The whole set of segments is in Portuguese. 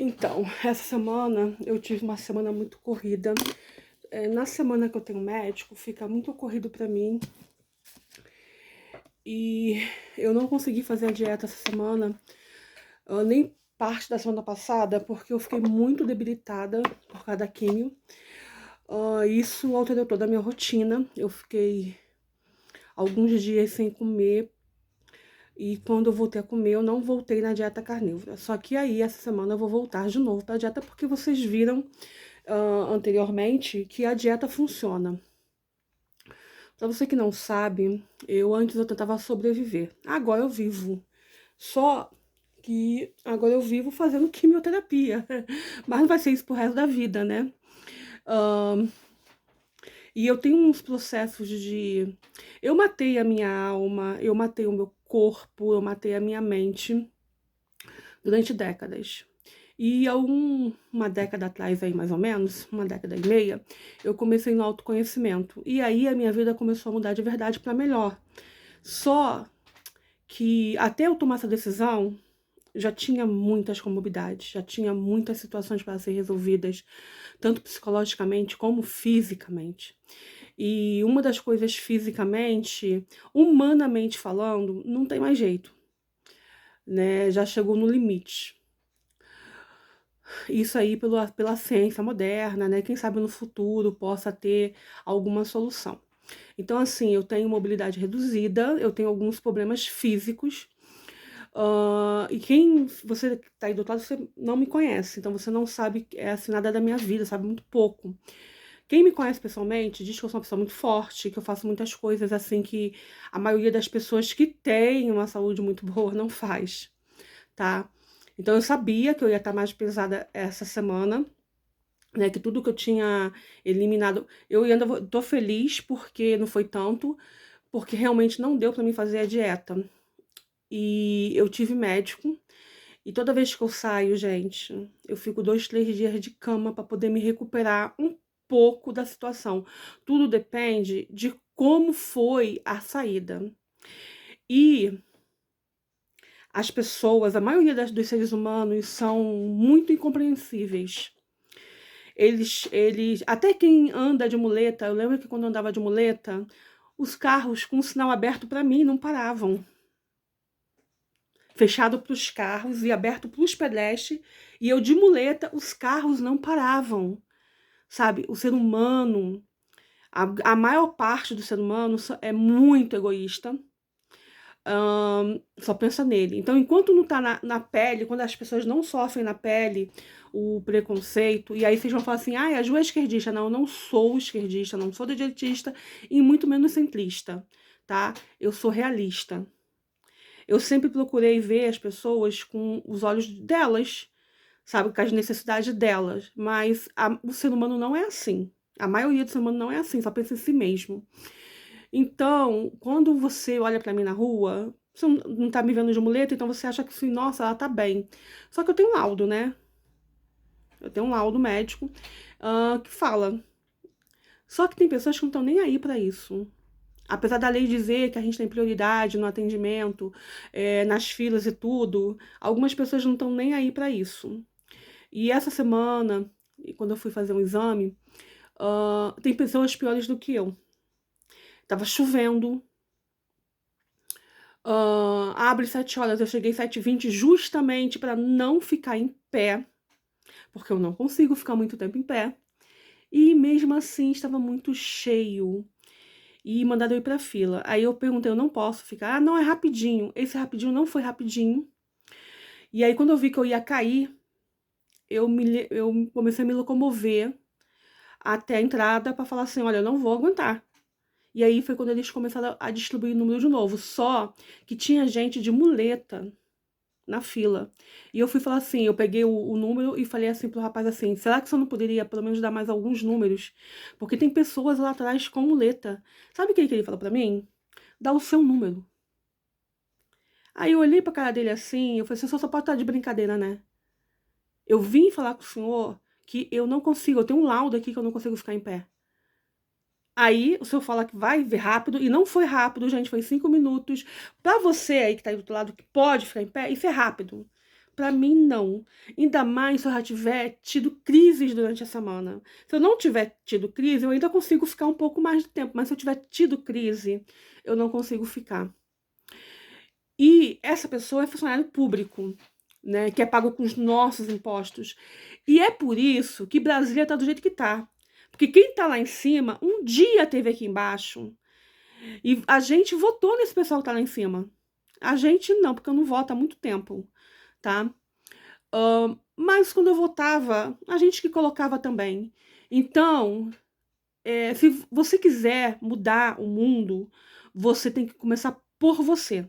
Então, essa semana eu tive uma semana muito corrida. Na semana que eu tenho médico, fica muito corrido pra mim. E eu não consegui fazer a dieta essa semana, nem parte da semana passada, porque eu fiquei muito debilitada por causa da químio. Isso alterou toda a minha rotina. Eu fiquei alguns dias sem comer. E quando eu voltei a comer, eu não voltei na dieta carnívora. Só que aí, essa semana, eu vou voltar de novo pra dieta, porque vocês viram anteriormente que a dieta funciona. Pra você que não sabe, antes eu tentava sobreviver. Agora eu vivo. Só que agora eu vivo fazendo quimioterapia. Mas não vai ser isso pro resto da vida, né? Ahn, e eu tenho uns processos de... Eu matei a minha alma, eu matei o meu corpo, eu matei a minha mente durante décadas. E uma década atrás aí, mais ou menos, uma década e meia, eu comecei no autoconhecimento. E aí a minha vida começou a mudar de verdade para melhor. Só que até eu tomar essa decisão, já tinha muitas comorbidades, já tinha muitas situações para ser resolvidas, tanto psicologicamente como fisicamente. E uma das coisas fisicamente, humanamente falando, não tem mais jeito, né? Já chegou no limite. Isso aí pela ciência moderna, né? Quem sabe no futuro possa ter alguma solução. Então, assim, eu tenho mobilidade reduzida, eu tenho alguns problemas físicos. E você que tá aí do outro lado, você não me conhece, então você não sabe assim, nada da minha vida, sabe muito pouco. Quem me conhece pessoalmente diz que eu sou uma pessoa muito forte, que eu faço muitas coisas assim que a maioria das pessoas que têm uma saúde muito boa não faz, tá? Então eu sabia que eu ia estar mais pesada essa semana, né? Que tudo que eu tinha eliminado, tô feliz porque não foi tanto, porque realmente não deu pra mim fazer a dieta. E eu tive médico, e toda vez que eu saio, gente, eu fico 2, 3 dias de cama pra poder me recuperar um pouco da situação. Tudo depende de como foi a saída. E as pessoas, a maioria dos seres humanos são muito incompreensíveis. Até quem anda de muleta, eu lembro que quando eu andava de muleta, os carros com o sinal aberto para mim não paravam. Fechado para os carros e aberto para os pedestres, e eu de muleta, os carros não paravam. Sabe, o ser humano, a maior parte do ser humano é muito egoísta. Só pensa nele. Então, enquanto não tá na pele, quando as pessoas não sofrem na pele o preconceito, e aí vocês vão falar assim, a Ju é esquerdista. Não, eu não sou esquerdista, não sou direitista e muito menos centrista, tá? Eu sou realista. Eu sempre procurei ver as pessoas com os olhos delas, sabe, com as necessidades delas, mas o ser humano não é assim. A maioria do ser humano não é assim, só pensa em si mesmo. Então, quando você olha pra mim na rua, você não tá me vendo de muleta, então você acha que assim, nossa, ela tá bem. Só que eu tenho um laudo, né? Eu tenho um laudo médico que fala. Só que tem pessoas que não estão nem aí pra isso. Apesar da lei dizer que a gente tem prioridade no atendimento, nas filas e tudo, algumas pessoas não estão nem aí pra isso. E essa semana, quando eu fui fazer um exame, tem pessoas piores do que eu. Tava chovendo. Abre 7 horas, eu cheguei 7h20 justamente para não ficar em pé, porque eu não consigo ficar muito tempo em pé. E mesmo assim estava muito cheio. E mandaram eu ir pra fila. Aí eu perguntei, eu não posso ficar? Ah, não, é rapidinho. Esse rapidinho não foi rapidinho. E aí quando eu vi que eu ia cair, eu comecei a me locomover até a entrada para falar assim, olha, eu não vou aguentar. E aí foi quando eles começaram a distribuir o número de novo. Só que tinha gente de muleta na fila. E eu fui falar assim, eu peguei o número e falei assim pro rapaz assim, será que você não poderia pelo menos dar mais alguns números? Porque tem pessoas lá atrás com muleta. Sabe o que ele falou pra mim? Dá o seu número. Aí eu olhei pra cara dele assim, eu falei assim, o senhor só pode estar de brincadeira, né? Eu vim falar com o senhor que eu não consigo, eu tenho um laudo aqui que eu não consigo ficar em pé. Aí o senhor fala que vai ver rápido, e não foi rápido, gente, foi 5 minutos. Pra você aí que tá aí do outro lado, que pode ficar em pé, isso é rápido. Pra mim, não. Ainda mais se eu já tiver tido crises durante a semana. Se eu não tiver tido crise, eu ainda consigo ficar um pouco mais de tempo. Mas se eu tiver tido crise, eu não consigo ficar. E essa pessoa é funcionário público, né? Que é pago com os nossos impostos. E é por isso que Brasília tá do jeito que tá. Porque quem tá lá em cima, um dia teve aqui embaixo. E a gente votou nesse pessoal que tá lá em cima. A gente não, porque eu não voto há muito tempo, tá? Mas quando eu votava, a gente que colocava também. Então, se você quiser mudar o mundo, você tem que começar por você.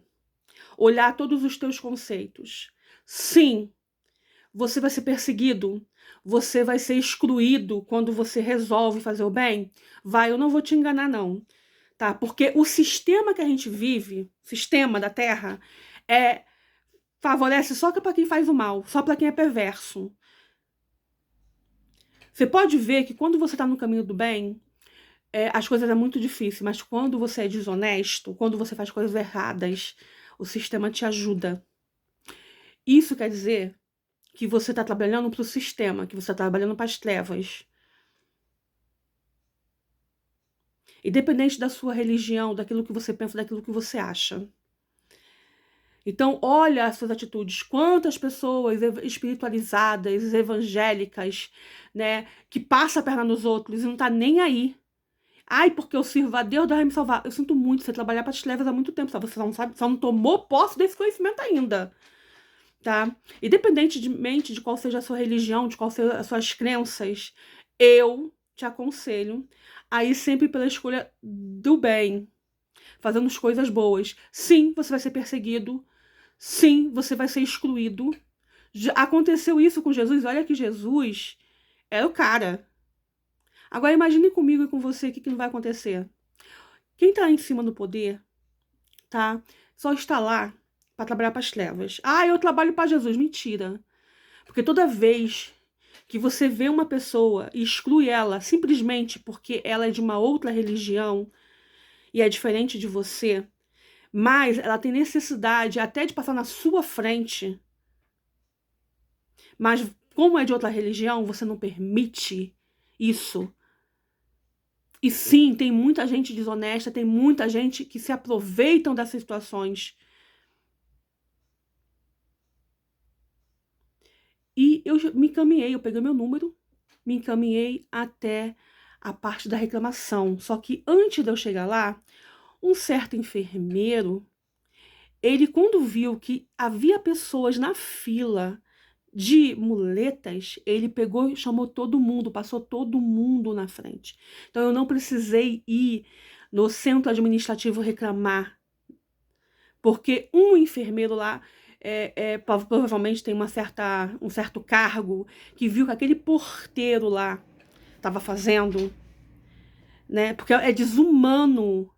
Olhar todos os teus conceitos. Sim, você vai ser perseguido, você vai ser excluído quando você resolve fazer o bem. Vai, eu não vou te enganar não, tá? Porque o sistema que a gente vive, sistema da Terra, favorece só para quem faz o mal, só para quem é perverso. Você pode ver que quando você está no caminho do bem, as coisas é muito difícil, mas quando você é desonesto, quando você faz coisas erradas, o sistema te ajuda. Isso quer dizer que você está trabalhando para o sistema, que você está trabalhando para as trevas. Independente da sua religião, daquilo que você pensa, daquilo que você acha. Então, olha as suas atitudes. Quantas pessoas espiritualizadas, evangélicas, né, que passa a perna nos outros e não tá nem aí. Ai, porque eu sirvo a Deus, Deus vai me salvar. Eu sinto muito, você trabalhar para as trevas há muito tempo, sabe? Você não sabe, só não tomou posse desse conhecimento ainda, tá? Independentemente de qual seja a sua religião, de qual sejam as suas crenças, eu te aconselho a ir sempre pela escolha do bem, fazendo as coisas boas. Sim, você vai ser perseguido. Sim, você vai ser excluído. Já aconteceu isso com Jesus. Olha que Jesus é o cara. Agora imagine comigo e com você o que não vai acontecer. Quem tá em cima do poder, tá? Só está lá para trabalhar para as trevas. Ah, eu trabalho para Jesus. Mentira. Porque toda vez que você vê uma pessoa e exclui ela simplesmente porque ela é de uma outra religião e é diferente de você, mas ela tem necessidade até de passar na sua frente, mas como é de outra religião, você não permite isso. E sim, tem muita gente desonesta, tem muita gente que se aproveitam dessas situações. E eu me encaminhei, eu peguei meu número, me encaminhei até a parte da reclamação. Só que antes de eu chegar lá, um certo enfermeiro, ele quando viu que havia pessoas na fila de muletas, ele pegou e chamou todo mundo, passou todo mundo na frente. Então eu não precisei ir no centro administrativo reclamar, porque um enfermeiro lá provavelmente tem um certo cargo, que viu que aquele porteiro lá estava fazendo, né? Porque é desumano,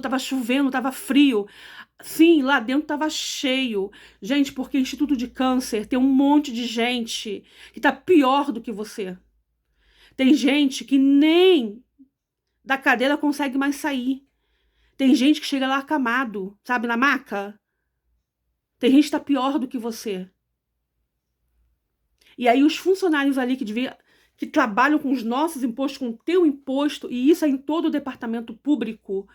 tava chovendo, tava frio. Sim, lá dentro tava cheio. Gente, porque Instituto de Câncer tem um monte de gente que tá pior do que você. Tem gente que nem da cadeira consegue mais sair. Tem gente que chega lá acamado, sabe, na maca. Tem gente que tá pior do que você. E aí os funcionários ali que trabalham com os nossos impostos, com o teu imposto, e isso é em todo o departamento público,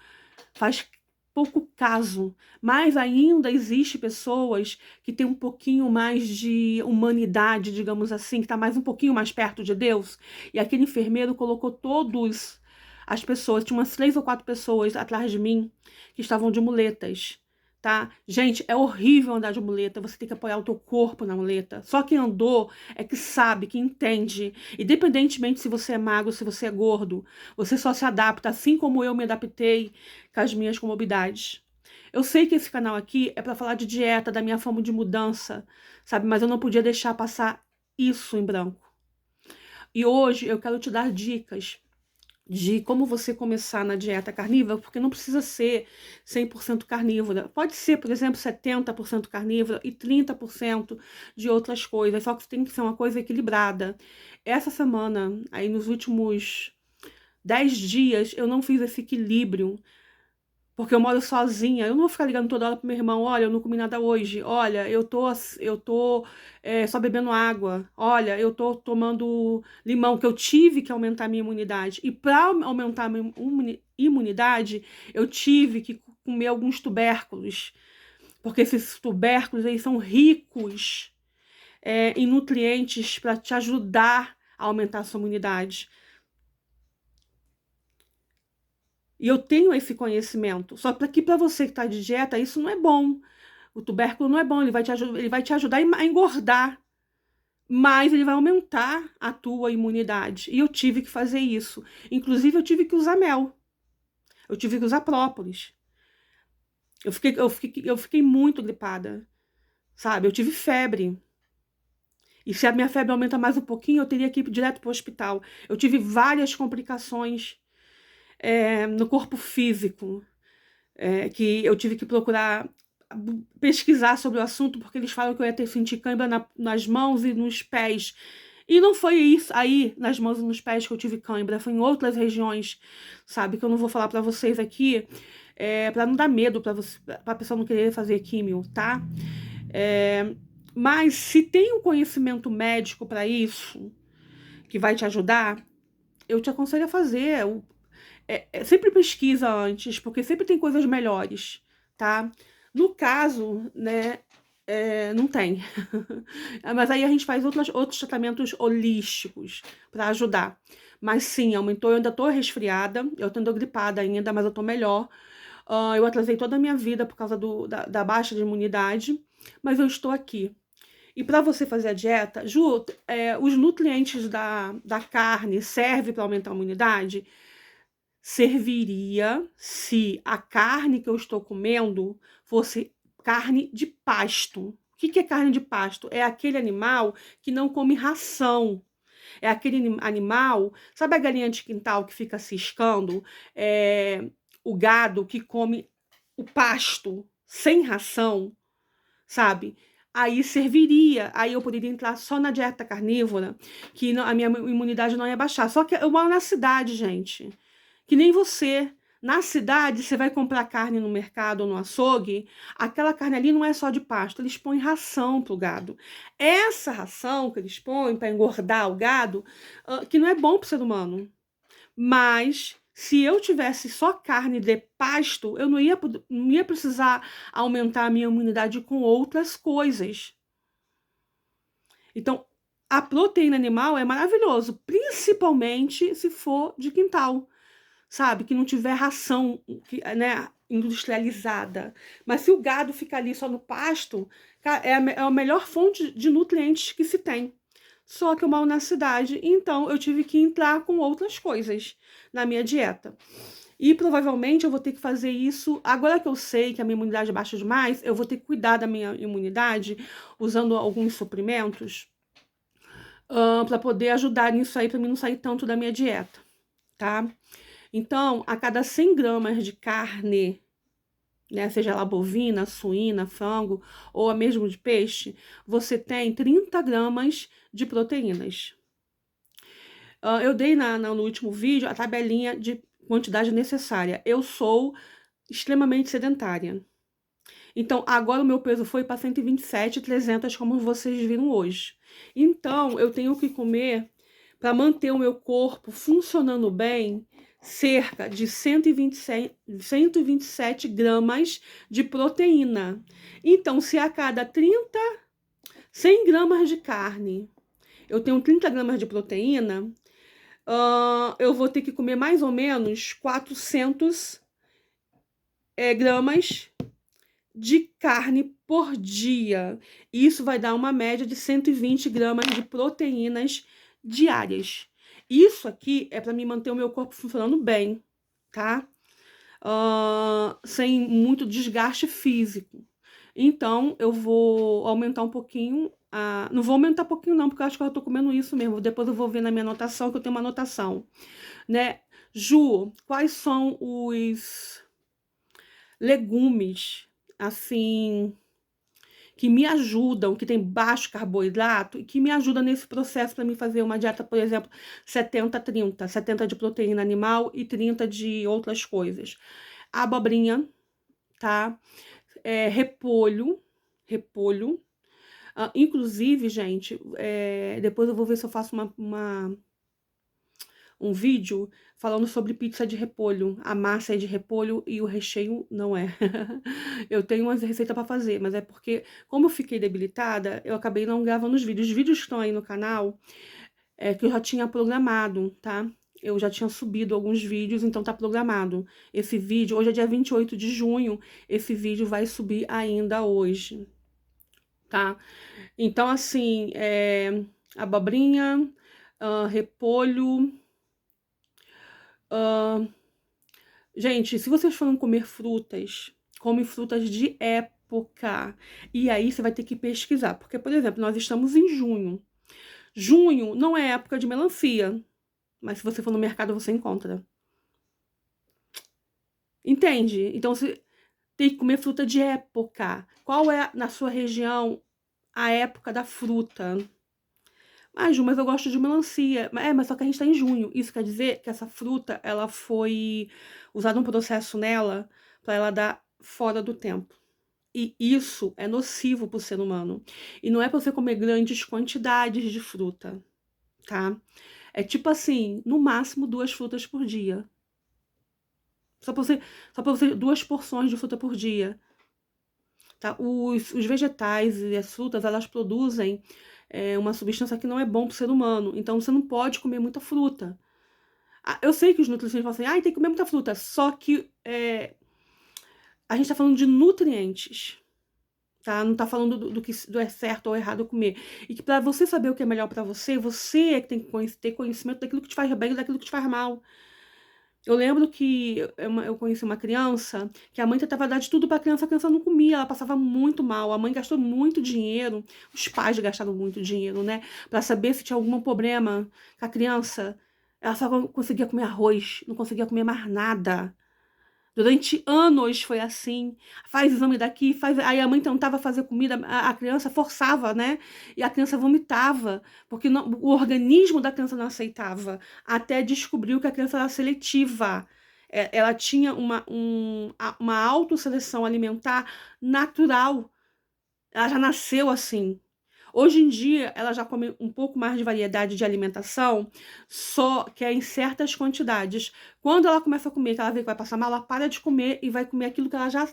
faz pouco caso, mas ainda existe pessoas que têm um pouquinho mais de humanidade, digamos assim, que está mais um pouquinho mais perto de Deus, e aquele enfermeiro colocou todas as pessoas, tinha umas 3 ou 4 pessoas atrás de mim que estavam de muletas, tá? Gente, é horrível andar de muleta, você tem que apoiar o teu corpo na muleta. Só quem andou é que sabe, que entende. Independentemente se você é magro, se você é gordo, você só se adapta, assim como eu me adaptei com as minhas comorbidades. Eu sei que esse canal aqui é para falar de dieta, da minha fome de mudança, sabe? Mas eu não podia deixar passar isso em branco. E hoje eu quero te dar dicas de como você começar na dieta carnívora, porque não precisa ser 100% carnívora. Pode ser, por exemplo, 70% carnívora e 30% de outras coisas, só que tem que ser uma coisa equilibrada. Essa semana, aí nos últimos 10 dias, eu não fiz esse equilíbrio, porque eu moro sozinha, eu não vou ficar ligando toda hora pro meu irmão, olha, eu não comi nada hoje, olha, eu tô só bebendo água, olha, eu tô tomando limão, que eu tive que aumentar a minha imunidade. E para aumentar a minha imunidade, eu tive que comer alguns tubérculos, porque esses tubérculos, eles são ricos em nutrientes para te ajudar a aumentar a sua imunidade. E eu tenho esse conhecimento. Só que para você que está de dieta, isso não é bom. O tubérculo não é bom, ele vai te ajudar a engordar, mas ele vai aumentar a tua imunidade. E eu tive que fazer isso. Inclusive, eu tive que usar mel. Eu tive que usar própolis. Eu fiquei muito gripada, sabe? Eu tive febre. E se a minha febre aumenta mais um pouquinho, eu teria que ir direto para o hospital. Eu tive várias complicações no corpo físico, que eu tive que procurar pesquisar sobre o assunto, porque eles falam que eu ia ter sentir cãibra nas mãos e nos pés. E não foi isso aí, nas mãos e nos pés, que eu tive cãibra, foi em outras regiões, sabe? Que eu não vou falar para vocês aqui, para não dar medo, para a pessoa não querer fazer químio, tá? Mas se tem um conhecimento médico para isso, que vai te ajudar, eu te aconselho a fazer. Sempre pesquisa antes, porque sempre tem coisas melhores, tá? No caso, né, não tem. Mas aí a gente faz outros tratamentos holísticos para ajudar. Mas sim, aumentou. Eu ainda tô resfriada, eu tô gripada ainda, mas eu tô melhor. Eu atrasei toda a minha vida por causa da baixa de imunidade, mas eu estou aqui. E para você fazer a dieta, Ju, os nutrientes da carne servem para aumentar a imunidade? Serviria se a carne que eu estou comendo fosse carne de pasto. O que é carne de pasto? É aquele animal que não come ração. É aquele animal, sabe a galinha de quintal que fica ciscando? O gado que come o pasto sem ração, sabe? Aí serviria, aí eu poderia entrar só na dieta carnívora, que a minha imunidade não ia baixar. Só que eu moro na cidade, gente. Que nem você. Na cidade, você vai comprar carne no mercado ou no açougue, aquela carne ali não é só de pasto, eles põem ração pro gado. Essa ração que eles põem para engordar o gado, que não é bom pro ser humano. Mas se eu tivesse só carne de pasto, eu não ia precisar aumentar a minha imunidade com outras coisas. Então, a proteína animal é maravilhoso, principalmente se for de quintal, sabe? Que não tiver ração, né, industrializada. Mas se o gado ficar ali só no pasto, é a melhor fonte de nutrientes que se tem. Só que eu moro na cidade, então eu tive que entrar com outras coisas na minha dieta. E provavelmente eu vou ter que fazer isso, agora que eu sei que a minha imunidade é baixa demais, eu vou ter que cuidar da minha imunidade usando alguns suprimentos para poder ajudar nisso aí, para mim não sair tanto da minha dieta, tá? Então, a cada 100 gramas de carne, né, seja ela bovina, suína, frango ou a mesmo de peixe, você tem 30 gramas de proteínas. Eu dei no último vídeo a tabelinha de quantidade necessária. Eu sou extremamente sedentária. Então, agora o meu peso foi para 127,300, como vocês viram hoje. Então, eu tenho que comer, para manter o meu corpo funcionando bem, cerca de 127 gramas de proteína. Então, se a cada 100 gramas de carne, eu tenho 30 gramas de proteína, eu vou ter que comer mais ou menos 400 gramas de carne por dia. Isso vai dar uma média de 120 gramas de proteínas diárias. Isso aqui é para me manter o meu corpo funcionando bem, tá? Sem muito desgaste físico. Então, eu vou aumentar um pouquinho. Não vou aumentar um pouquinho, não, porque eu acho que eu tô comendo isso mesmo. Depois eu vou ver na minha anotação, que eu tenho uma anotação, né? Ju, quais são os legumes, assim, que me ajudam, que tem baixo carboidrato e que me ajudam nesse processo para mim fazer uma dieta, por exemplo, 70-30, 70 de proteína animal e 30 de outras coisas. abobrinha, tá? Repolho, repolho. Inclusive, gente, depois eu vou ver se eu faço um vídeo falando sobre pizza de repolho. A massa é de repolho e o recheio não é. Eu tenho umas receitas para fazer, mas é porque, como eu fiquei debilitada, eu acabei não gravando os vídeos. Os vídeos que estão aí no canal que eu já tinha programado, tá? Eu já tinha subido alguns vídeos, então tá programado. Esse vídeo, hoje é dia 28 de junho, esse vídeo vai subir ainda hoje, tá? Então, assim, abobrinha, repolho. Gente, se vocês forem comer frutas, come frutas de época. E aí você vai ter que pesquisar. Porque, por exemplo, nós estamos em junho. Junho não é época de melancia. Mas se você for no mercado, você encontra. Entende? Então, você tem que comer fruta de época. Qual é, na sua região, a época da fruta? Ju, mas eu gosto de melancia. Mas só que a gente tá em junho. Isso quer dizer que essa fruta, ela foi usado um processo nela para ela dar fora do tempo. E isso é nocivo pro ser humano. E não é pra você comer grandes quantidades de fruta, tá? É tipo assim, no máximo 2 frutas por dia. Só pra você 2 porções de fruta por dia. Tá? Os vegetais e as frutas, elas produzem uma substância que não é bom pro ser humano. Então, você não pode comer muita fruta. Eu sei que os nutricionistas falam assim, tem que comer muita fruta. Só que a gente tá falando de nutrientes. Tá? Não tá falando do que é certo ou errado comer. E que para você saber o que é melhor para você, você é que tem que ter conhecimento daquilo que te faz bem e daquilo que te faz mal. Eu lembro que eu conheci uma criança que a mãe tentava dar de tudo para a criança não comia, ela passava muito mal, a mãe gastou muito dinheiro, os pais gastaram muito dinheiro, né, para saber se tinha algum problema com a criança. Ela só conseguia comer arroz, não conseguia comer mais nada. Durante anos foi assim. Faz exame daqui, faz. Aí a mãe tentava fazer comida, a criança forçava, né? E a criança vomitava, porque o organismo da criança não aceitava. Até descobriu que a criança era seletiva. Ela tinha uma autosseleção alimentar natural. Ela já nasceu assim. Hoje em dia, ela já come um pouco mais de variedade de alimentação, só que é em certas quantidades. Quando ela começa a comer, que ela vê que vai passar mal, ela para de comer e vai comer aquilo que ela já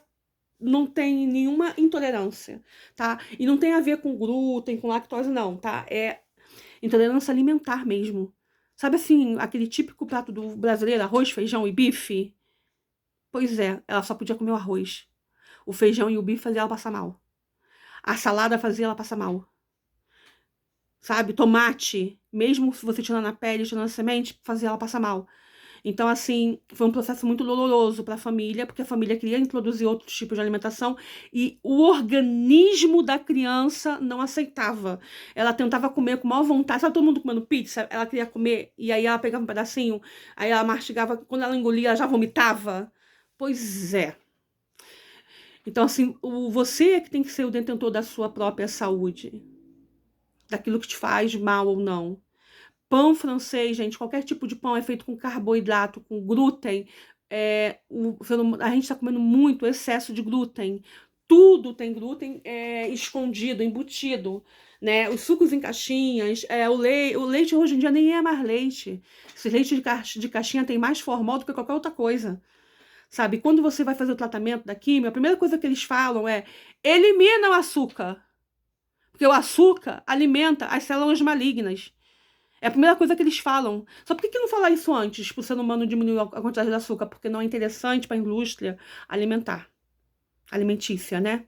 não tem nenhuma intolerância, tá? E não tem a ver com glúten, com lactose, não, tá? É intolerância alimentar mesmo. Sabe assim, aquele típico prato do brasileiro, arroz, feijão e bife? Pois é, ela só podia comer o arroz. O feijão e o bife fazia ela passar mal. A salada fazia ela passar mal. Sabe? Tomate, mesmo se você tirando a pele, tirando a semente, fazia ela passar mal. Então, assim, foi um processo muito doloroso para a família, porque a família queria introduzir outros tipos de alimentação e o organismo da criança não aceitava. Ela tentava comer com maior vontade, sabe todo mundo comendo pizza? Ela queria comer e aí ela pegava um pedacinho, aí ela mastigava, quando ela engolia, ela já vomitava. Pois é. Então, assim, você é que tem que ser o detentor da sua própria saúde, daquilo que te faz mal ou não. Pão francês, gente, qualquer tipo de pão é feito com carboidrato, com glúten. A gente está comendo muito excesso de glúten. Tudo tem glúten escondido, embutido, né? Os sucos em caixinhas, o leite hoje em dia nem é mais leite. Esse leite de caixinha tem mais formol do que qualquer outra coisa. Sabe? Quando você vai fazer o tratamento da quimio, a primeira coisa que eles falam é: elimina o açúcar. Porque o açúcar alimenta as células malignas. É a primeira coisa que eles falam. Só por que não falar isso antes, para o ser humano diminuir a quantidade de açúcar? Porque não é interessante para a indústria alimentícia, né?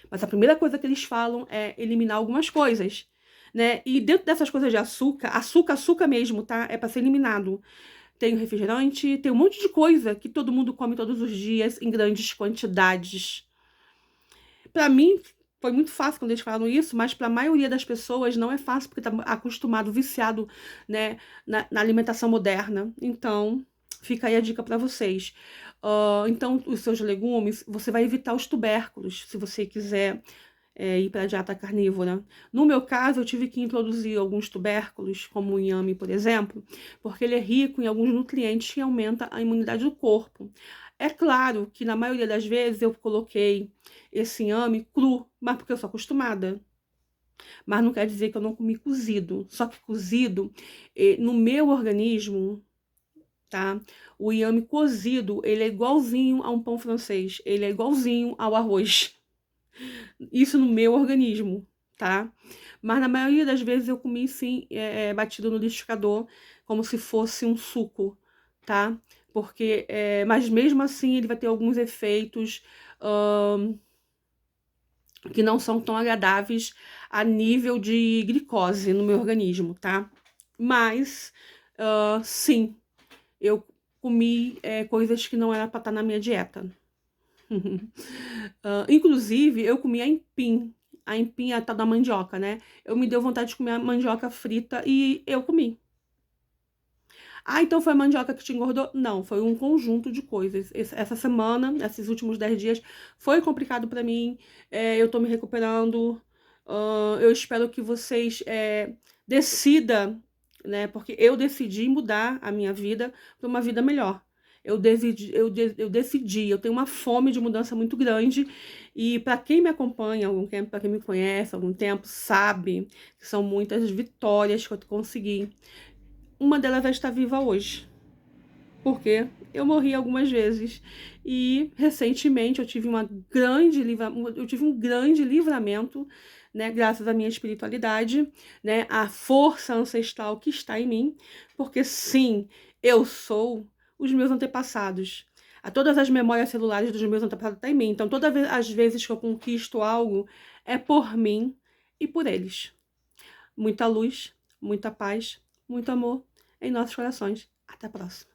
Mas a primeira coisa que eles falam é eliminar algumas coisas, né? E dentro dessas coisas de açúcar mesmo, tá? É para ser eliminado. Tem o refrigerante, tem um monte de coisa que todo mundo come todos os dias em grandes quantidades. Para mim, foi muito fácil quando eles falaram isso, mas para a maioria das pessoas não é fácil, porque está acostumado, viciado, né, na alimentação moderna. Então, fica aí a dica para vocês. Então, os seus legumes, você vai evitar os tubérculos, se você quiser ir para a dieta carnívora. No meu caso, eu tive que introduzir alguns tubérculos, como o inhame, por exemplo, porque ele é rico em alguns nutrientes que aumentam a imunidade do corpo. É claro que na maioria das vezes eu coloquei esse inhame cru, mas porque eu sou acostumada. Mas não quer dizer que eu não comi cozido. Só que cozido, no meu organismo, tá? O inhame cozido, ele é igualzinho a um pão francês. Ele é igualzinho ao arroz. Isso no meu organismo, tá? Mas na maioria das vezes eu comi, sim, batido no liquidificador, como se fosse um suco, tá? Porque, mas mesmo assim ele vai ter alguns efeitos que não são tão agradáveis a nível de glicose no meu organismo, tá? Mas, sim, eu comi coisas que não era para estar na minha dieta. Inclusive, eu comi a empim é a tal da mandioca, né? Eu me deu vontade de comer a mandioca frita e eu comi. Ah, então foi a mandioca que te engordou? Não, foi um conjunto de coisas. Essa semana, esses últimos 10 dias, foi complicado pra mim. Eu tô me recuperando. Eu espero que vocês decidam, né? Porque eu decidi mudar a minha vida para uma vida melhor. Eu tenho uma fome de mudança muito grande. E para quem me acompanha há algum tempo, para quem me conhece há algum tempo, sabe que são muitas vitórias que eu consegui. Uma delas é estar viva hoje, porque eu morri algumas vezes e recentemente eu tive um grande livramento, né, graças à minha espiritualidade, né, à força ancestral que está em mim, porque sim, eu sou os meus antepassados. A todas as memórias celulares dos meus antepassados estão em mim. Então, todas as vezes que eu conquisto algo, é por mim e por eles. Muita luz, muita paz, muito amor em nossos corações. Até a próxima.